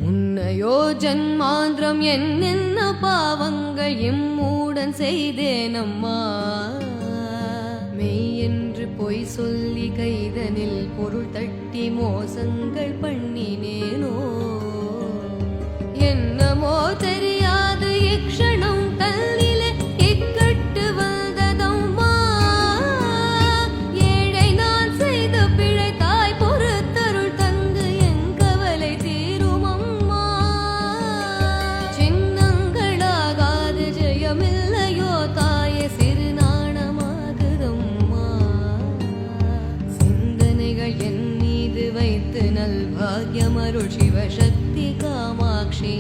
முன்னையோ ஜன்மாந்திரம் என்னென்ன பாவங்கள் இம்மூடன் செய்தேனம்மா. மெய் என்று பொய் சொல்லி கைதனில் பொருள் தட்டி மோசங்கள் பண்ணினேனோ. என்னமோ தெரியாது இக்ஷணம் தன்னிலே இக்கட்டு வந்ததம்மா. ஏழை நான் செய்த பிழை தாய் பொறுத்தருள் தந்து என் கவலை தீருமம்மா. சின்னங்களாகாது ஜெயமில்லையோ தாயே சிறு நாணமாகுதம்மா. சிந்தனைகள் என் மீது வைத்து நல்பாகியமருள் சிவசக்தி காமாட்சி.